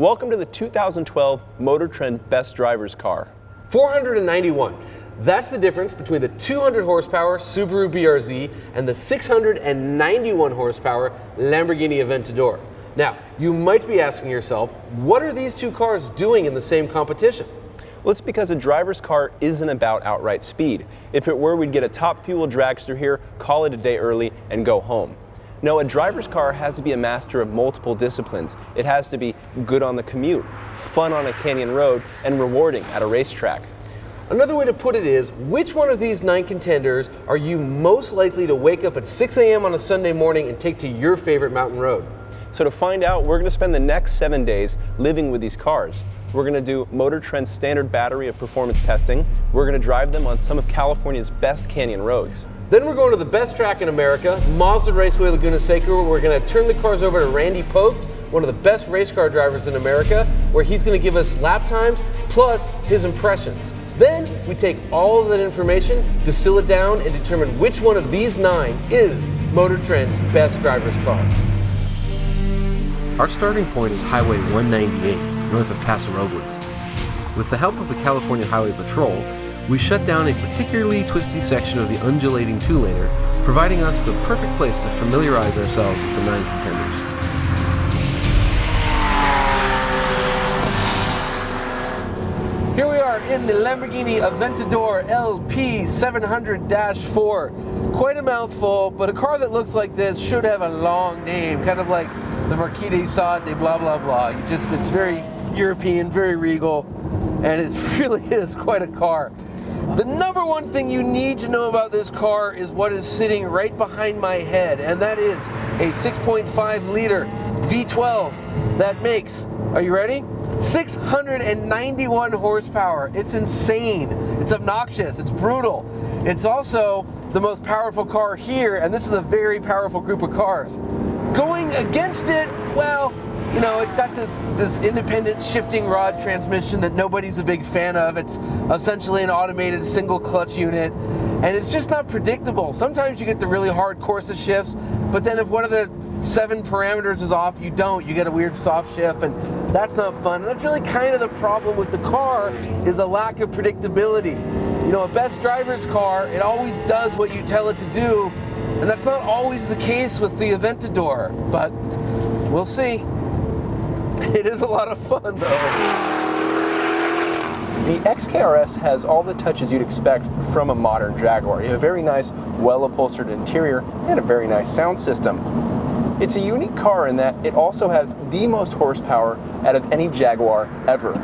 Welcome to the 2012 MotorTrend Best Drivers car. 491. That's the difference between the 200 horsepower Subaru BRZ and the 691 horsepower Lamborghini Aventador. Now, you might be asking yourself, what are these two cars doing in the same competition? Well, it's because a driver's car isn't about outright speed. If it were, we'd get a top fuel dragster here, call it a day early, and go home. No, a driver's car has to be a master of multiple disciplines. It has to be good on the commute, fun on a canyon road, and rewarding at a racetrack. Another way to put it is, which one of these 9 contenders are you most likely to wake up at 6 a.m. on a Sunday morning and take to your favorite mountain road? So to find out, we're going to spend the next 7 days living with these cars. We're going to do MotorTrend's standard battery of performance testing. We're going to drive them on some of California's best canyon roads. Then we're going to the best track in America, Mazda Raceway Laguna Seca, where we're going to turn the cars over to Randy Pobst, one of the best race car drivers in America, where he's going to give us lap times plus his impressions. Then we take all of that information, distill it down, and determine which one of these 9 is MotorTrend's best driver's car. Our starting point is Highway 198, north of Paso Robles. With the help of the California Highway Patrol, we shut down a particularly twisty section of the undulating two-laner, providing us the perfect place to familiarize ourselves with the 9 contenders. Here we are in the Lamborghini Aventador LP 700-4. Quite a mouthful, but a car that looks like this should have a long name, kind of like the Marquis de Sade de blah blah blah. It's very European, very regal, and it really is quite a car. The number one thing you need to know about this car is what is sitting right behind my head, and that is a 6.5 liter V12 that makes, are you ready? 691 horsepower. It's insane. It's obnoxious. It's brutal. It's also the most powerful car here, and this is a very powerful group of cars. Going against it, well, you know, it's got this independent shifting rod transmission that nobody's a big fan of. It's essentially an automated single clutch unit, and it's just not predictable. Sometimes you get the really hard Corsa shifts, but then if one of the 7 parameters is off, you don't. You get a weird soft shift, and that's not fun. And that's really kind of the problem with the car, is a lack of predictability. You know, a best driver's car, it always does what you tell it to do, and that's not always the case with the Aventador, but we'll see. It is a lot of fun, though. The XKR-S has all the touches you'd expect from a modern Jaguar. You have a very nice, well-upholstered interior and a very nice sound system. It's a unique car in that it also has the most horsepower out of any Jaguar ever.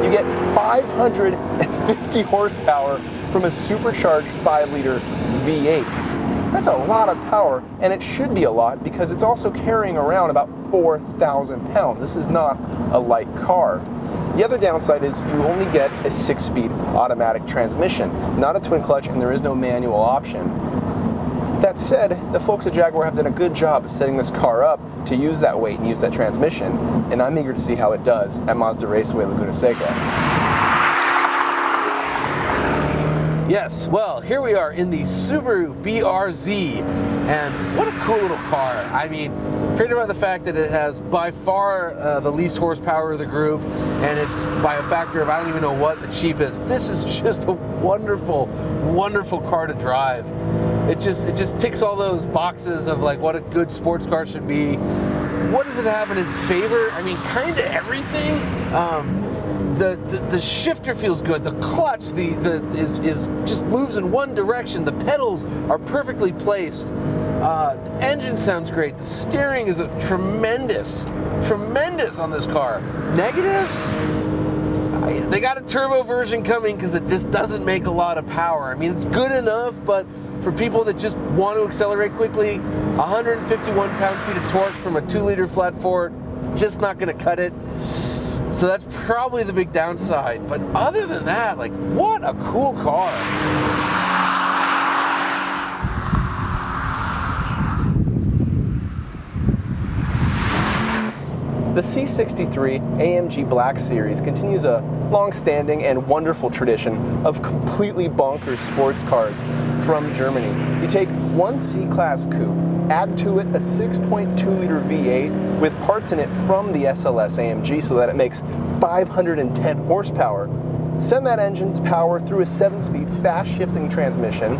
You get 550 horsepower from a supercharged 5-liter V8. That's a lot of power, and it should be a lot because it's also carrying around about 4,000 pounds. This is not a light car. The other downside is you only get a 6-speed automatic transmission, not a twin clutch, and there is no manual option. That said, the folks at Jaguar have done a good job of setting this car up to use that weight and use that transmission, and I'm eager to see how it does at Mazda Raceway Laguna Seca. Yes, well, here we are in the Subaru BRZ, and what a cool little car. I mean, forget about the fact that it has by far the least horsepower of the group, and it's by a factor of I don't even know what, the cheapest. This is just a wonderful, wonderful car to drive. It just ticks all those boxes of like what a good sports car should be. What does it have in its favor? I mean, kind of everything. The shifter feels good. The clutch is just moves in one direction. The pedals are perfectly placed. The engine sounds great. The steering is tremendous on this car. Negatives? They got a turbo version coming because it just doesn't make a lot of power. I mean, it's good enough, but for people that just want to accelerate quickly, 151 pound-feet of torque from a 2-liter flat 4, just not going to cut it. So that's probably the big downside. But other than that, like, what a cool car. The C63 AMG Black Series continues a long-standing and wonderful tradition of completely bonkers sports cars from Germany. You take one C-Class coupe, add to it a 6.2-liter V8, with parts in it from the SLS AMG so that it makes 510 horsepower. Send that engine's power through a 7-speed fast-shifting transmission,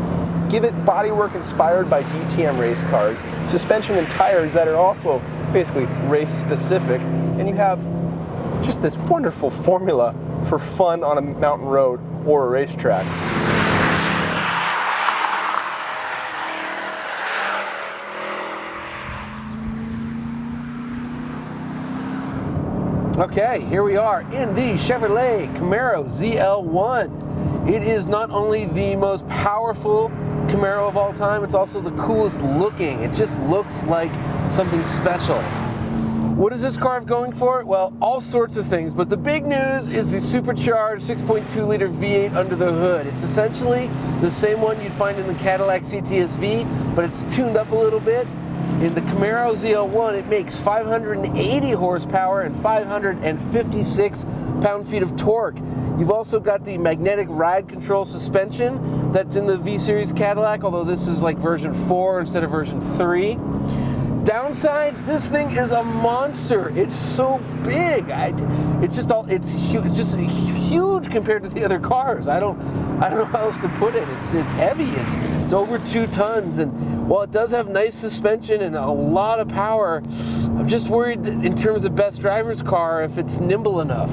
give it bodywork inspired by DTM race cars, suspension and tires that are also basically race-specific, and you have just this wonderful formula for fun on a mountain road or a racetrack. Okay, here we are in the Chevrolet Camaro ZL1. It is not only the most powerful Camaro of all time, it's also the coolest looking. It just looks like something special. What does this car have going for it? Well, all sorts of things, but the big news is the supercharged 6.2 liter V8 under the hood. It's essentially the same one you'd find in the Cadillac CT-SV, but it's tuned up a little bit. In the Camaro ZL1, it makes 580 horsepower and 556 pound-feet of torque. You've also got the magnetic ride control suspension that's in the V-Series Cadillac, although this is like version 4 instead of version 3. Downsides, this thing is a monster. It's so big. It's just huge compared to the other cars. I don't know how else to put it. It's heavy. It's over 2 tons, and while it does have nice suspension and a lot of power, I'm just worried that in terms of best driver's car, if it's nimble enough.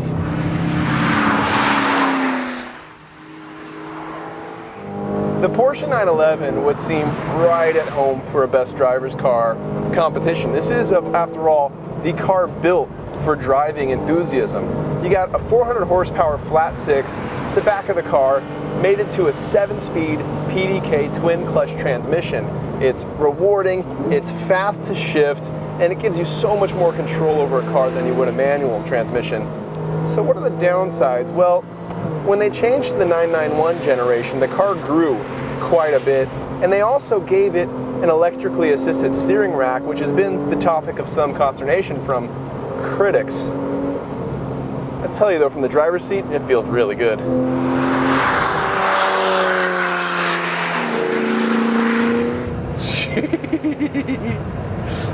The Porsche 911 would seem right at home for a best driver's car competition. This is, after all, the car built for driving enthusiasm. You got a 400 horsepower flat 6, the back of the car, made into a 7-speed PDK twin clutch transmission. It's rewarding, it's fast to shift, and it gives you so much more control over a car than you would a manual transmission. So what are the downsides? Well, when they changed to the 991 generation, the car grew quite a bit, and they also gave it an electrically assisted steering rack, which has been the topic of some consternation from critics. I tell you though, from the driver's seat, it feels really good.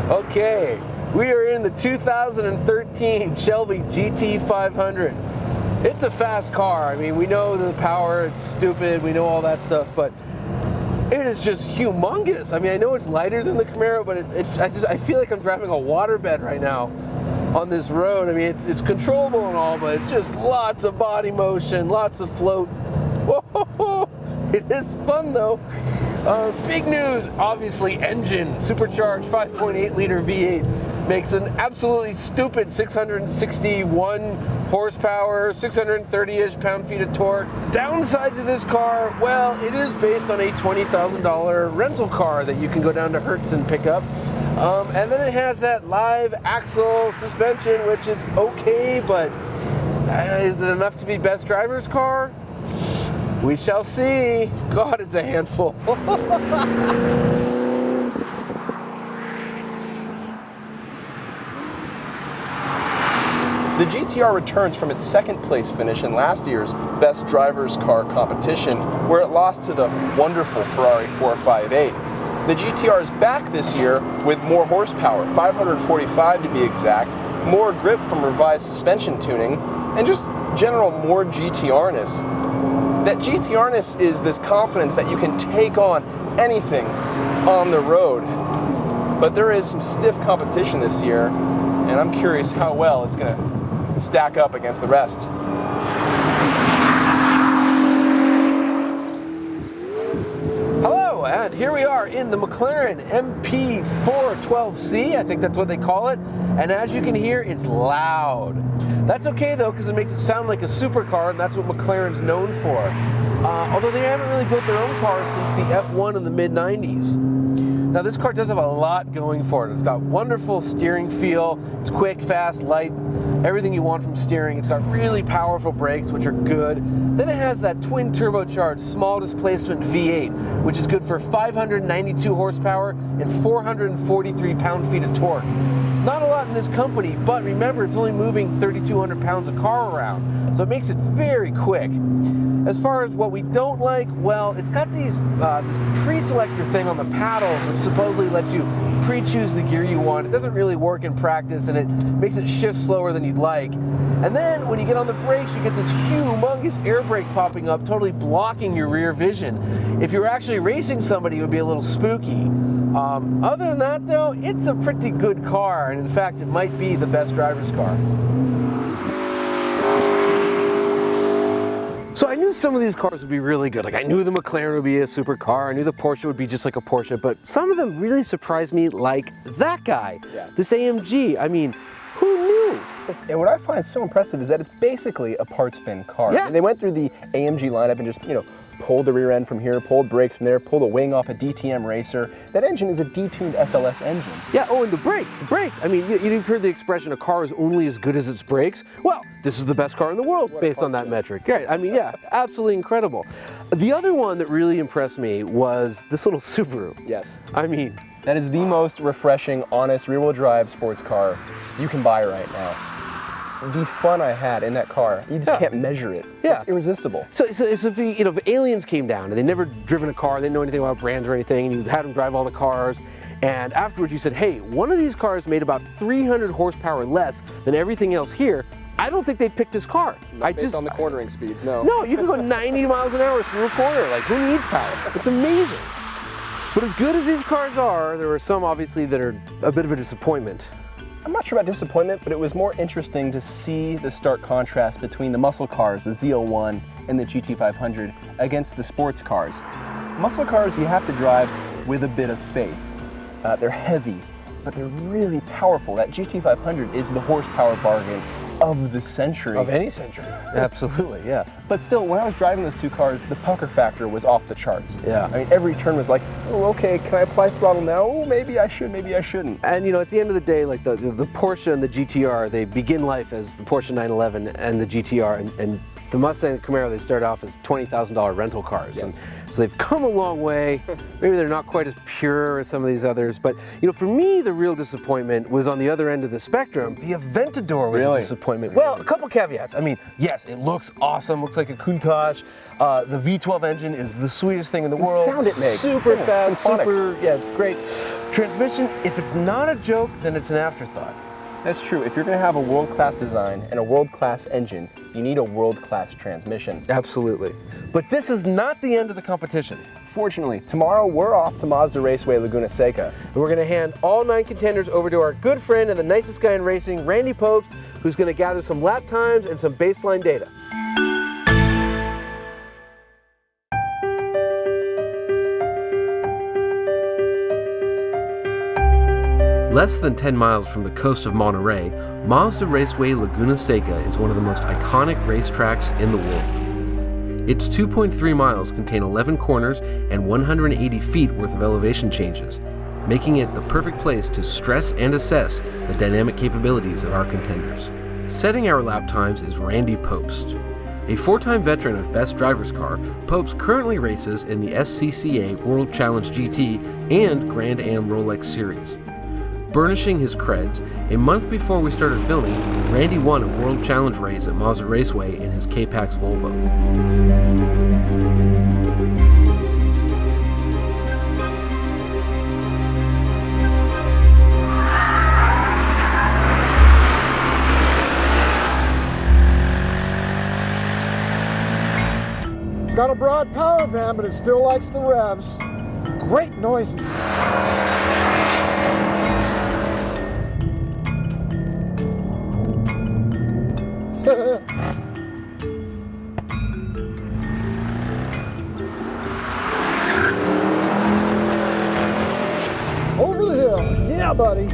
Okay, we are in the 2013 Shelby GT500. It's a fast car. I mean, we know the power, it's stupid, we know all that stuff, but it is just humongous. I mean, I know it's lighter than the Camaro, but I feel like I'm driving a waterbed right now on this road. I mean, it's controllable and all, but just lots of body motion, lots of float. Whoa, it is fun though. Big news, obviously, engine, supercharged 5.8 liter V8 makes an absolutely stupid 661 horsepower, 630-ish pound-feet of torque. Downsides of this car, well, it is based on a $20,000 rental car that you can go down to Hertz and pick up. And then it has that live axle suspension, which is okay, but is it enough to be best driver's car? We shall see. God, it's a handful. The GTR returns from its second place finish in last year's Best Drivers Car competition, where it lost to the wonderful Ferrari 458. The GTR is back this year with more horsepower, 545 to be exact, more grip from revised suspension tuning, and just general more GTR-ness. That GTR-ness is this confidence that you can take on anything on the road. But there is some stiff competition this year, and I'm curious how well it's going to stack up against the rest. Hello, and here we are in the McLaren MP412C, I think that's what they call it, and as you can hear, it's loud. That's okay though, because it makes it sound like a supercar, and that's what McLaren's known for. Although they haven't really built their own cars since the F1 in the mid-90s. Now this car does have a lot going for it. It's got wonderful steering feel, it's quick, fast, light, everything you want from steering. It's got really powerful brakes, which are good. Then it has that twin turbocharged small displacement V8, which is good for 592 horsepower and 443 pound-feet of torque. Not a lot in this company, but remember, it's only moving 3,200 pounds of car around, so it makes it very quick. As far as what we don't like, well, it's got these this pre-selector thing on the paddles, which supposedly lets you pre-choose the gear you want. It doesn't really work in practice, and it makes it shift slower than you'd like. And then when you get on the brakes, you get this humongous air brake popping up, totally blocking your rear vision. If you were actually racing somebody, it would be a little spooky. Other than that, though, it's a pretty good car, and in fact, it might be the best driver's car. So I knew some of these cars would be really good. Like I knew the McLaren would be a supercar. I knew the Porsche would be just like a Porsche, but some of them really surprised me, like that guy, this AMG. I mean, who knew? And what I find so impressive is that it's basically a parts bin car. Yeah. And they went through the AMG lineup and just, pulled the rear end from here, pulled brakes from there, pulled a wing off a DTM racer. That engine is a detuned SLS engine. Yeah, oh, and the brakes. I mean, you've heard the expression, a car is only as good as its brakes. Well, this is the best car in the world based on that metric. Right, I mean, yeah, absolutely incredible. The other one that really impressed me was this little Subaru. Yes. I mean, that is the most refreshing, honest, rear-wheel drive sports car you can buy right now. The fun I had in that car, you just can't measure it. Yeah. It's irresistible. So if if aliens came down and they'd never driven a car, they didn't know anything about brands or anything, and you had them drive all the cars, and afterwards you said, hey, one of these cars made about 300 horsepower less than everything else here, I don't think they'd pick this car. Not based on the cornering speeds, no. No, you can go 90 miles an hour through a corner. Like, who needs power? It's amazing. But as good as these cars are, there are some obviously that are a bit of a disappointment. I'm not sure about disappointment, but it was more interesting to see the stark contrast between the muscle cars, the Z01 and the GT500, against the sports cars. Muscle cars you have to drive with a bit of faith. They're heavy, but they're really powerful. That GT500 is the horsepower bargain of the century. Of any century. Absolutely, yeah. But still, when I was driving those two cars, the pucker factor was off the charts. Yeah. I mean, every turn was like, oh, okay, can I apply throttle now? Oh, maybe I should, maybe I shouldn't. And at the end of the day, like the Porsche and the GTR, they begin life as the Porsche 911 and the GTR, and the Mustang and Camaro, they start off as $20,000 rental cars. Yes. And so they've come a long way. Maybe they're not quite as pure as some of these others, but for me, the real disappointment was on the other end of the spectrum. The Aventador was a disappointment. Well, a couple caveats. I mean, yes, it looks awesome, looks like a Countach. The V12 engine is the sweetest thing in the world. The sound it makes. Super fast, symphonic. it's great. Transmission, if it's not a joke, then it's an afterthought. That's true. If you're going to have a world-class design and a world-class engine, you need a world-class transmission. Absolutely. But this is not the end of the competition. Fortunately, tomorrow we're off to Mazda Raceway Laguna Seca. And we're going to hand all 9 contenders over to our good friend and the nicest guy in racing, Randy Pobst, who's going to gather some lap times and some baseline data. Less than 10 miles from the coast of Monterey, Mazda Raceway Laguna Seca is one of the most iconic racetracks in the world. Its 2.3 miles contain 11 corners and 180 feet worth of elevation changes, making it the perfect place to stress and assess the dynamic capabilities of our contenders. Setting our lap times is Randy Pobst. A 4-time veteran of Best Driver's Car, Pobst currently races in the SCCA World Challenge GT and Grand Am Rolex Series. Burnishing his creds, a month before we started filming, Randy won a World Challenge race at Mazda Raceway in his K-Pax Volvo. It's got a broad power band, but it still likes the revs. Great noises. Over the hill, yeah, buddy.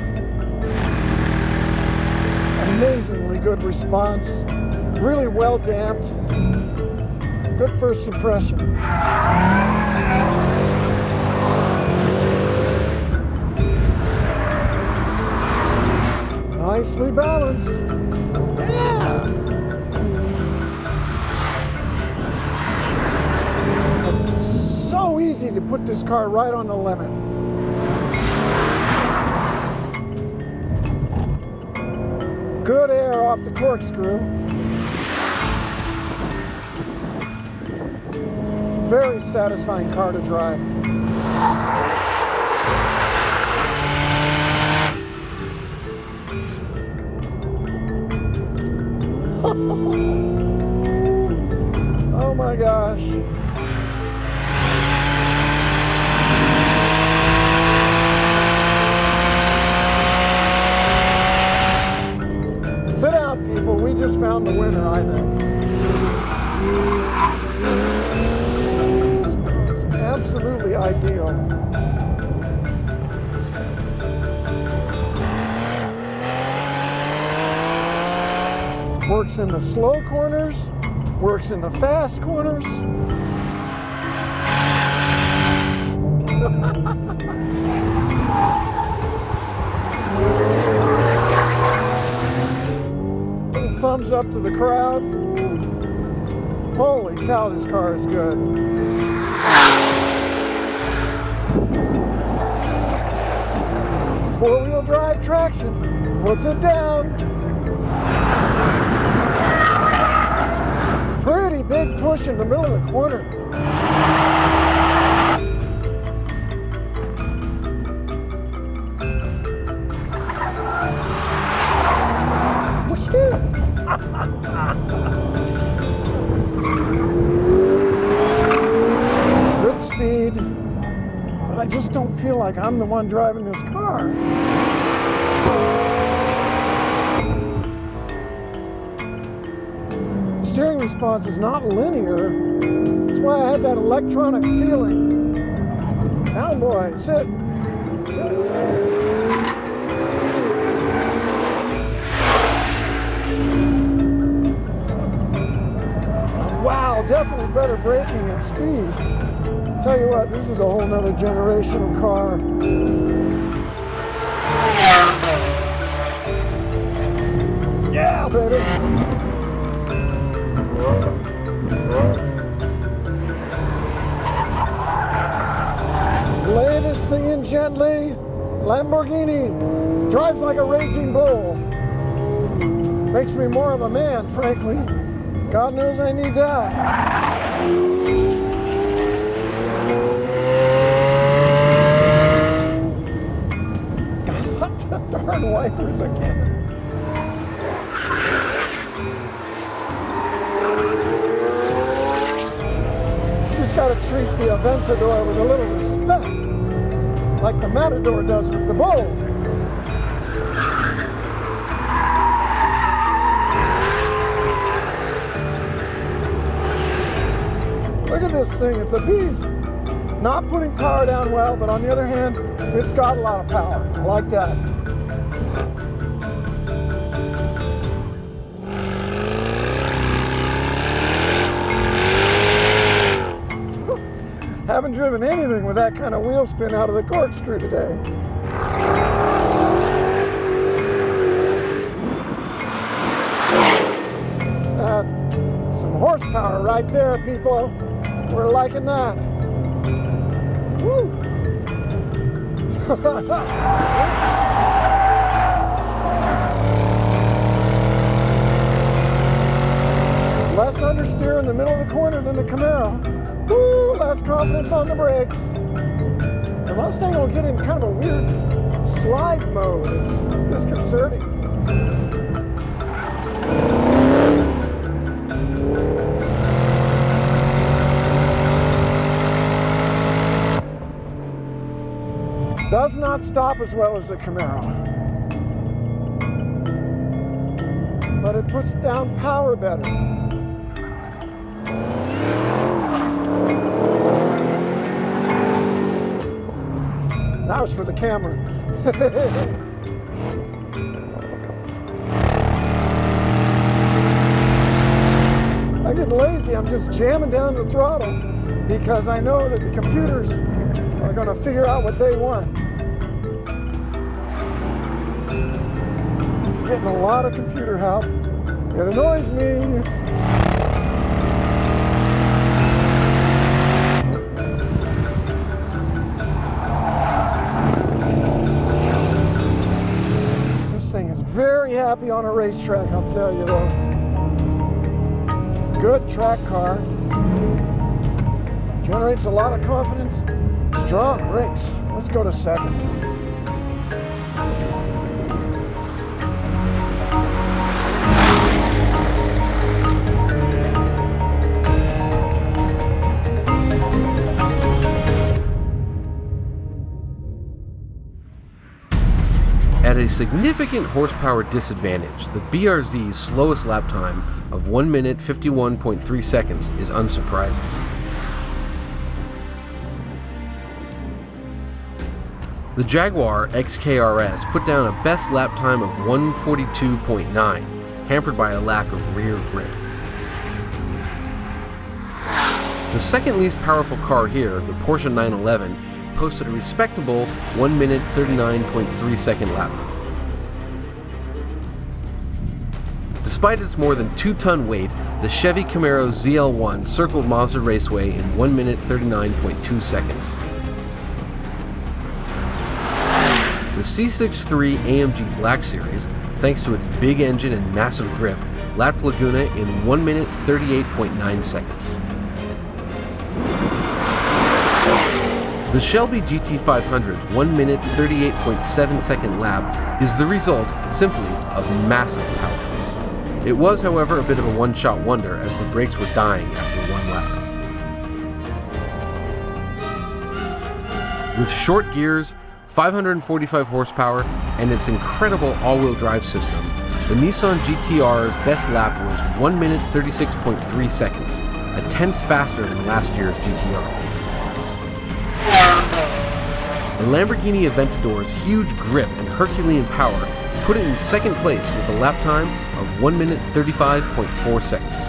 Amazingly good response, really well damped. Good first impression. Nicely balanced. Yeah! It's so easy to put this car right on the limit. Good air off the corkscrew. Very satisfying car to drive. Oh my gosh. Sit down, people. We just found the winner, I think. It's absolutely ideal. Works in the slow corners, works in the fast corners. Little thumbs up to the crowd. Holy cow, this car is good. Four-wheel drive traction, puts it down. Pretty big push in the middle of the corner. Good speed, but I just don't feel like I'm the one driving this car. Steering response is not linear. That's why I had that electronic feeling. Down, boy, sit. Sit. Wow, definitely better braking and speed. Tell you what, this is a whole nother generation of car. Yeah, baby. Ladies singing gently, Lamborghini drives like a raging bull. Makes me more of a man, frankly. God knows I need that. God, the darn wipers again. Got to treat the Aventador with a little respect, like the Matador does with the bull. Look at this thing, it's a beast. Not putting power down well, but on the other hand, it's got a lot of power. I like that. Haven't driven anything with that kind of wheel spin out of the corkscrew today. Some horsepower right there, people. We're liking that. Woo! Less understeer in the middle of the corner than the Camaro. Woo, less confidence on the brakes. The Mustang will get in kind of a weird slide mode. It's disconcerting. Does not stop as well as the Camaro. But it puts down power better. That was for the camera. I'm getting lazy. I'm just jamming down the throttle because I know that the computers are going to figure out what they want. Getting a lot of computer help. It annoys me. very happy on a racetrack, I'll tell you though. Good track car. Generates a lot of confidence. Strong brakes. Let's go to second. At a significant horsepower disadvantage, the BRZ's slowest lap time of 1 minute 51.3 seconds is unsurprising. The Jaguar XKR-S put down a best lap time of 142.9, hampered by a lack of rear grip. The second least powerful car here, the Porsche 911, posted a respectable 1 minute 39.3 second lap. Despite its more than 2-ton weight, the Chevy Camaro ZL1 circled Mazda Raceway in 1 minute 39.2 seconds. The C63 AMG Black Series, thanks to its big engine and massive grip, lapped Laguna in 1 minute 38.9 seconds. The Shelby GT500's 1 minute 38.7 second lap is the result, simply, of massive power. It was, however, a bit of a one-shot wonder as the brakes were dying after one lap. With short gears, 545 horsepower, and its incredible all-wheel drive system, the Nissan GT-R's best lap was 1 minute 36.3 seconds, a tenth faster than last year's GT-R. The Lamborghini Aventador's huge grip and Herculean power put it in second place with a lap time of 1 minute 35.4 seconds.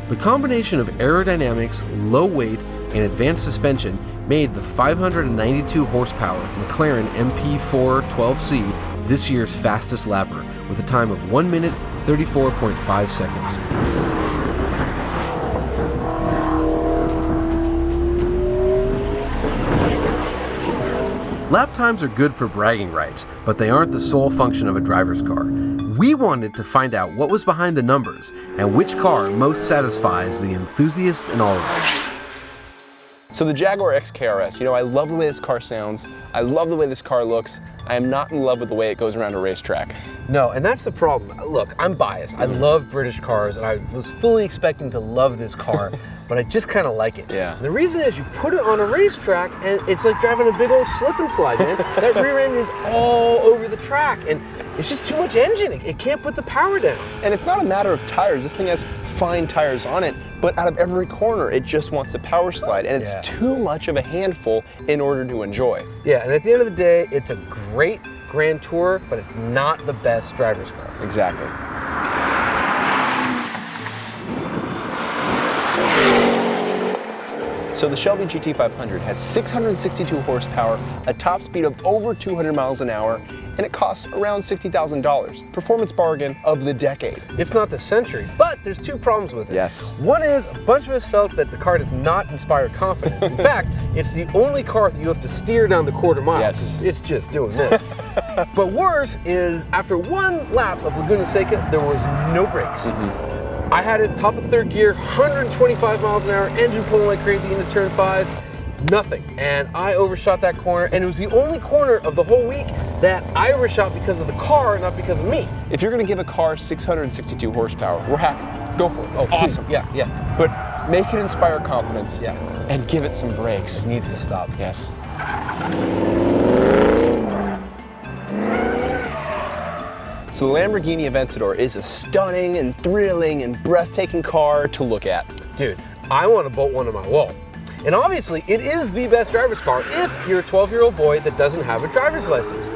The combination of aerodynamics, low weight, and advanced suspension made the 592 horsepower McLaren MP4 12C this year's fastest lapper with a time of 1 minute 34.5 seconds. Lap times are good for bragging rights, but they aren't the sole function of a driver's car. We wanted to find out what was behind the numbers and which car most satisfies the enthusiast in all of us. So the Jaguar XKR-S, I love the way this car sounds. I love the way this car looks. I am not in love with the way it goes around a racetrack. No, and that's the problem. Look, I'm biased. I love British cars, and I was fully expecting to love this car, but I just kind of like it. Yeah. And the reason is you put it on a racetrack, and it's like driving a big old slip and slide, man. That rear end is all over the track, and it's just too much engine. It can't put the power down. And it's not a matter of tires. This thing has fine tires on it, but out of every corner, it just wants to power slide, and it's too much of a handful in order to enjoy. Yeah, and at the end of the day, it's a great Grand Tour, but it's not the best driver's car. Exactly. So the Shelby GT500 has 662 horsepower, a top speed of over 200 miles an hour, and it costs around $60,000. Performance bargain of the decade. If not the century. But there's two problems with it. Yes. One is a bunch of us felt that the car does not inspire confidence. In fact, it's the only car that you have to steer down the quarter mile. Yes. It's just doing this. But worse is after one lap of Laguna Seca, there was no brakes. I had it top of third gear, 125 miles an hour, engine pulling like crazy into turn 5. Nothing. And I overshot that corner, and it was the only corner of the whole week that I overshot because of the car, not because of me. If you're going to give a car 662 horsepower, we're happy. Go for it. It's awesome. Yeah. But make it inspire confidence. Yeah. And give it some brakes. It needs to stop. Yes. So the Lamborghini Aventador is a stunning and thrilling and breathtaking car to look at. Dude, I want to bolt one on my wall. And obviously, it is the best driver's car if you're a 12-year-old boy that doesn't have a driver's license.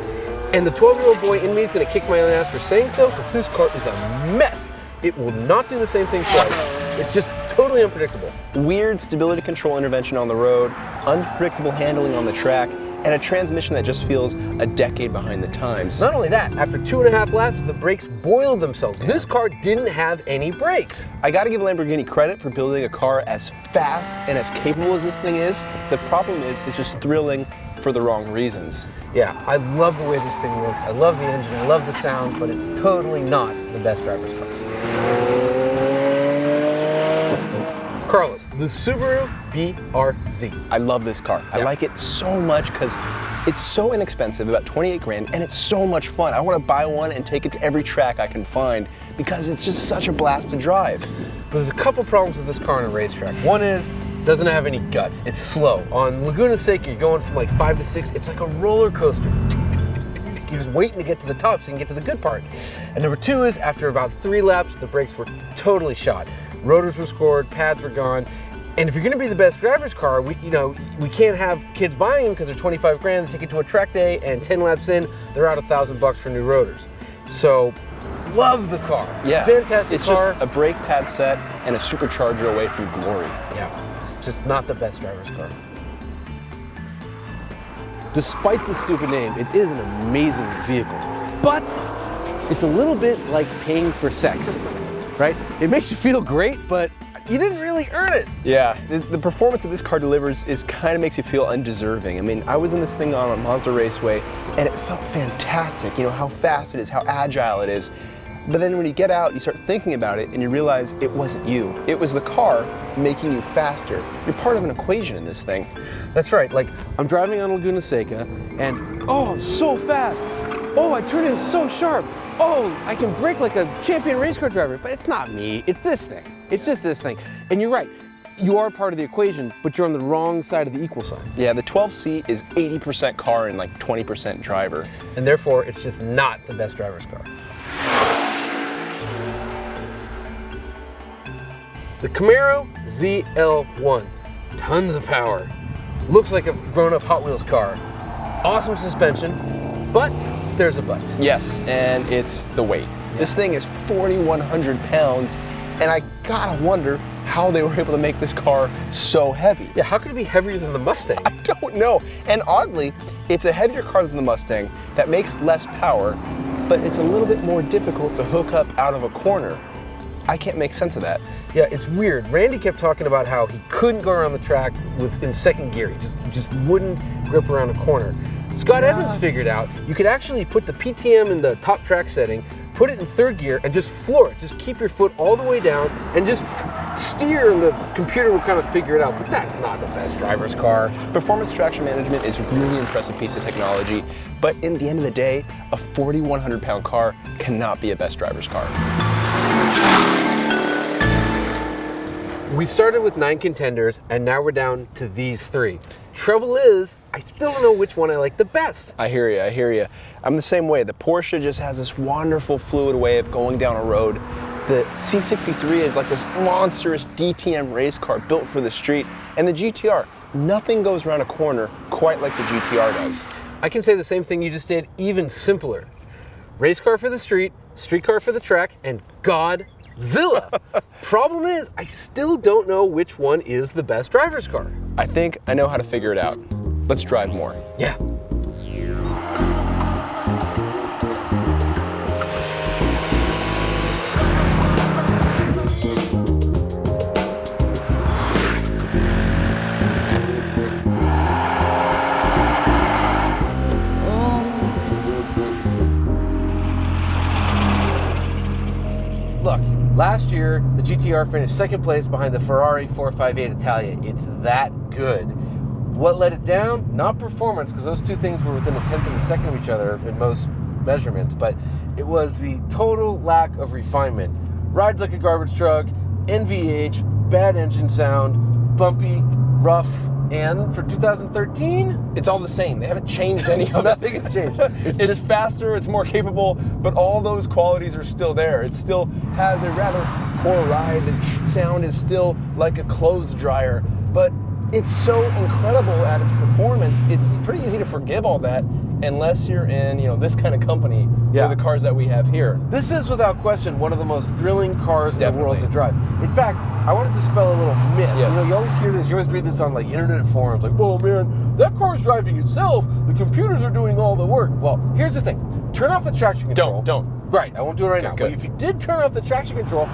And the 12-year-old boy in me is going to kick my own ass for saying so, but this car is a mess. It will not do the same thing twice. It's just totally unpredictable. Weird stability control intervention on the road, unpredictable handling on the track, and a transmission that just feels a decade behind the times. Not only that, after 2.5 laps, the brakes boiled themselves. This car didn't have any brakes. I gotta give Lamborghini credit for building a car as fast and as capable as this thing is. The problem is, it's just thrilling for the wrong reasons. Yeah, I love the way this thing works. I love the engine, I love the sound, but it's totally not the best driver's car. Carlos, the Subaru BRZ. I love this car. I Yeah. like it so much because it's so inexpensive, about 28 grand, and it's so much fun. I want to buy one and take it to every track I can find because it's just such a blast to drive. But there's a couple problems with this car on a racetrack. One is, it doesn't have any guts. It's slow. On Laguna Seca, you're going from like 5 to 6. It's like a roller coaster. You're just waiting to get to the top so you can get to the good part. And number 2 is, after about 3 laps, the brakes were totally shot. Rotors were scored, pads were gone. And if you're gonna be the best driver's car, we can't have kids buying them because they're 25 grand, they take it to a track day, and 10 laps in, they're out $1,000 for new rotors. So, love the car. Yeah, Fantastic car. It's just a brake pad set and a supercharger away from glory. Yeah, it's just not the best driver's car. Despite the stupid name, it is an amazing vehicle. But it's a little bit like paying for sex, right? It makes you feel great, but you didn't really earn it. Yeah, the performance that this car delivers kind of makes you feel undeserving. I mean, I was in this thing on a Mazda Raceway, and it felt fantastic. You know, how fast it is, how agile it is. But then when you get out, you start thinking about it, and you realize it wasn't you. It was the car making you faster. You're part of an equation in this thing. That's right. Like, I'm driving on Laguna Seca, and oh, I'm so fast. Oh, I turn in so sharp. Oh, I can brake like a champion race car driver. But it's not me. It's this thing. It's just this thing. And you're right. You are part of the equation, but you're on the wrong side of the equal sign. Yeah, the 12C is 80% car and like 20% driver. And therefore, it's just not the best driver's car. The Camaro ZL1. Tons of power. Looks like a grown-up Hot Wheels car. Awesome suspension, but there's a but. Yes, and it's the weight. This thing is 4,100 pounds, and I gotta wonder how they were able to make this car so heavy. Yeah, how could it be heavier than the Mustang? I don't know. And oddly, it's a heavier car than the Mustang that makes less power, but it's a little bit more difficult to hook up out of a corner. I can't make sense of that. Yeah, it's weird. Randy kept talking about how he couldn't go around the track in second gear. He just wouldn't grip around a corner. Scott Evans figured out you could actually put the PTM in the top track setting, put it in third gear, and just floor it. Just keep your foot all the way down and just steer, and the computer will kind of figure it out. But that's not the best driver's car. Performance traction management is a really impressive piece of technology, but in the end of the day, a 4,100 pound car cannot be a best driver's car. We started with 9 contenders, and now we're down to these 3. Trouble is, I still don't know which one I like the best. I hear you, I hear you. I'm the same way. The Porsche just has this wonderful fluid way of going down a road. The C63 is like this monstrous DTM race car built for the street. And the GTR, nothing goes around a corner quite like the GTR does. I can say the same thing you just did, even simpler. Race car for the street car for the track, and Godzilla. Problem is, I still don't know which one is the best driver's car. I think I know how to figure it out. Let's drive more. Yeah. Look, last year, the GTR finished second place behind the Ferrari 458 Italia. It's that good. What let it down? Not performance, because those two things were within a tenth of a second of each other in most measurements, but it was the total lack of refinement. Rides like a garbage truck, NVH, bad engine sound, bumpy, rough, and for 2013, it's all the same. They haven't changed any of it. nothing has changed. It's just faster, it's more capable, but all those qualities are still there. It still has a rather poor ride. The sound is still like a clothes dryer, but it's so incredible at its performance. It's pretty easy to forgive all that unless you're in, this kind of company with the cars that we have here. This is without question one of the most thrilling cars in the world to drive. In fact, I wanted to spell a little myth. Yes. You know, you always hear this, you always read this on like internet forums, like, oh man, that car's driving itself, the computers are doing all the work. Well, here's the thing, turn off the traction control. Don't. Right, I won't do it right now. Good. But if you did turn off the traction control,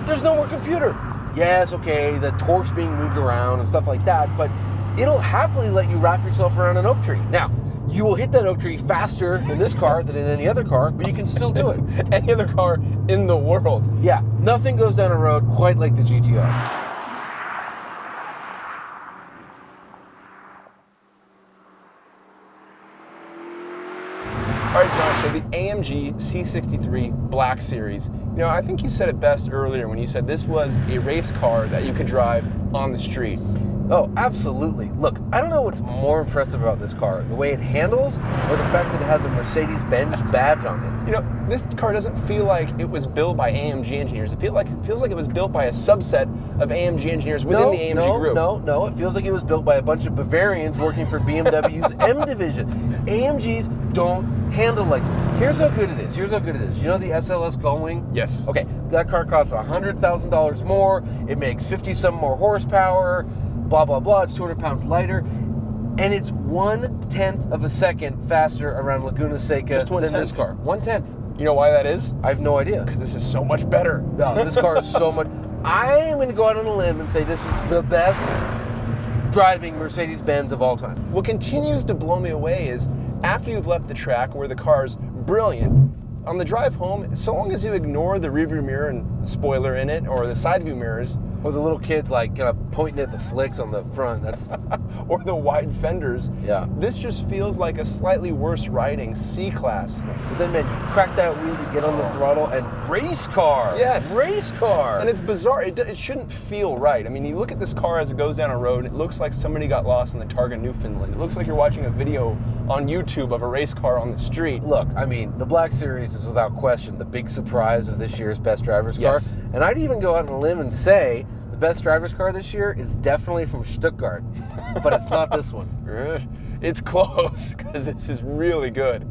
there's no more computer. Yes, okay, the torque's being moved around and stuff like that, but it'll happily let you wrap yourself around an oak tree. Now, you will hit that oak tree faster in this car than in any other car, but you can still do it. Any other car in the world. Yeah, nothing goes down a road quite like the GTR. All right, John, so the AMG C63 Black Series. You know, I think you said it best earlier when you said this was a race car that you could drive on the street. Oh, absolutely. Look, I don't know what's more impressive about this car, the way it handles or the fact that it has a Mercedes-Benz badge on it. You know, this car doesn't feel like it was built by AMG engineers. It feels like it was built by a subset of AMG engineers within the AMG group. No, it feels like it was built by a bunch of Bavarians working for BMW's M division. AMGs don't handle like that. Here's how good it is. You know the SLS Gullwing? Yes. Okay, that car costs $100,000 more. It makes 50-some more horsepower. Blah, blah, blah. It's 200 pounds lighter. And it's 1/10 of a second faster around Laguna Seca than this car. 1/10. You know why that is? I have no idea. Because this is so much better. No, this car is so much. I am going to go out on a limb and say this is the best driving Mercedes-Benz of all time. What continues to blow me away is after you've left the track where the car's brilliant, on the drive home, so long as you ignore the rearview mirror and spoiler in it or the side view mirrors, Or the little kids like kind of pointing at the flicks on the front. That's or the wide fenders, yeah. this just feels like a slightly worse riding C-Class. But then, man, you crack that wheel, you get on the throttle, and race car. Yes. Race car. And it's bizarre. It shouldn't feel right. I mean, you look at this car as it goes down a road, it looks like somebody got lost in the Targa Newfoundland. It looks like you're watching a video on YouTube of a race car on the street. Look, I mean, the Black Series is without question the big surprise of this year's Best Drivers Car. Yes. And I'd even go out on a limb and say the Best Drivers Car this year is definitely from Stuttgart. But it's not this one. It's close, because this is really good.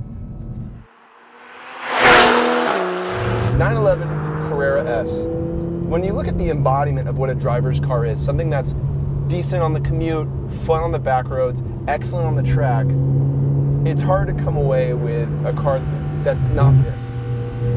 911 Carrera S. When you look at the embodiment of what a driver's car is, something that's decent on the commute, fun on the back roads, excellent on the track, it's hard to come away with a car that's not this.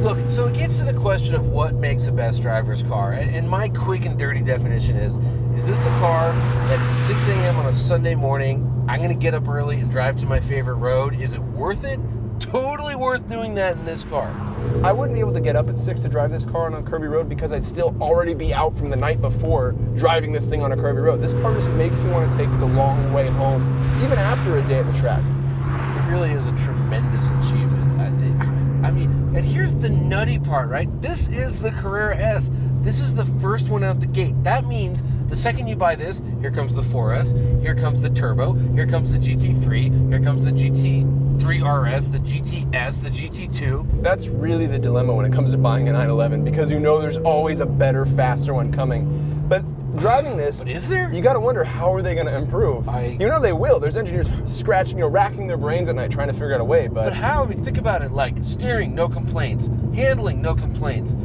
Look, so it gets to the question of what makes a best driver's car. And my quick and dirty definition is this a car that at 6 a.m. on a Sunday morning, I'm going to get up early and drive to my favorite road? Is it worth it? Totally worth doing that in this car. I wouldn't be able to get up at 6 to drive this car on a curvy road because I'd still already be out from the night before driving this thing on a curvy road. This car just makes you want to take the long way home, even after a day at the track. It really is a tremendous achievement, I think. I mean, and here's the nutty part, right? This is the Carrera S. This is the first one out the gate. That means the second you buy this, here comes the 4S, here comes the Turbo, here comes the GT3, here comes the GT3 RS, the GTS, the GT2. That's really the dilemma when it comes to buying a 911, because you know there's always a better, faster one coming. But driving this, But is there? you got to wonder, how are they going to improve? You know they will. There's engineers scratching, racking their brains at night trying to figure out a way. But how? I mean, think about it. Like steering, no complaints. Handling, no complaints.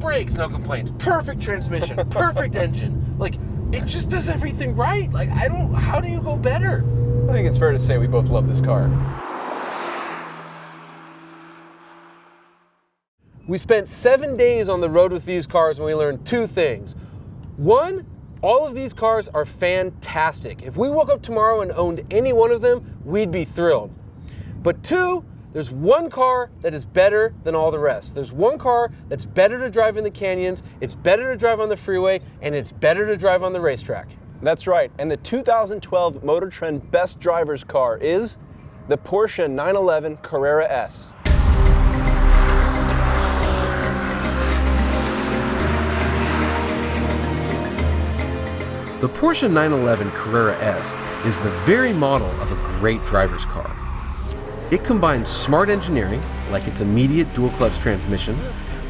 Brakes, no complaints. Perfect transmission, perfect engine. Like, it just does everything right. Like, how do you go better? I think it's fair to say we both love this car. We spent 7 days on the road with these cars and we learned two things. One, all of these cars are fantastic. If we woke up tomorrow and owned any one of them, we'd be thrilled. But two, there's one car that is better than all the rest. There's one car that's better to drive in the canyons, it's better to drive on the freeway, and it's better to drive on the racetrack. That's right, and the 2012 MotorTrend Best Drivers Car is the Porsche 911 Carrera S. The Porsche 911 Carrera S is the very model of a great driver's car. It combines smart engineering, like its immediate dual-clutch transmission,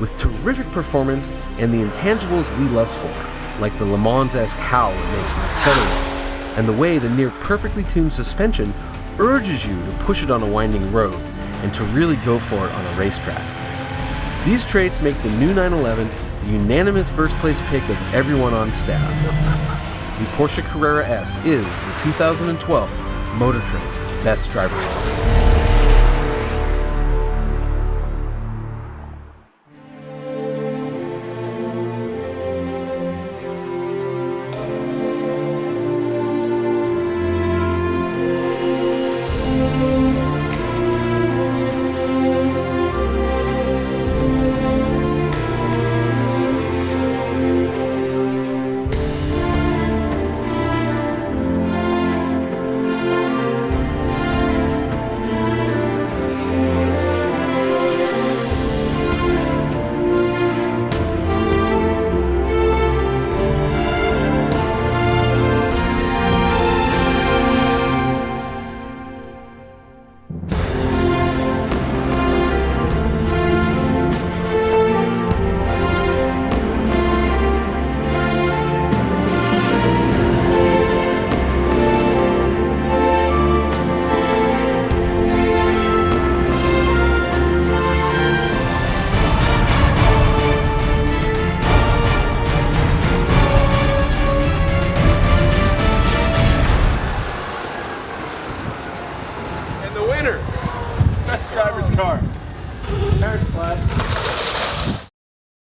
with terrific performance and the intangibles we lust for, like the Le Mans-esque howl it makes when accelerating, and the way the near-perfectly tuned suspension urges you to push it on a winding road and to really go for it on a racetrack. These traits make the new 911 the unanimous first place pick of everyone on staff. The Porsche Carrera S is the 2012 MotorTrend Best Driver's Car.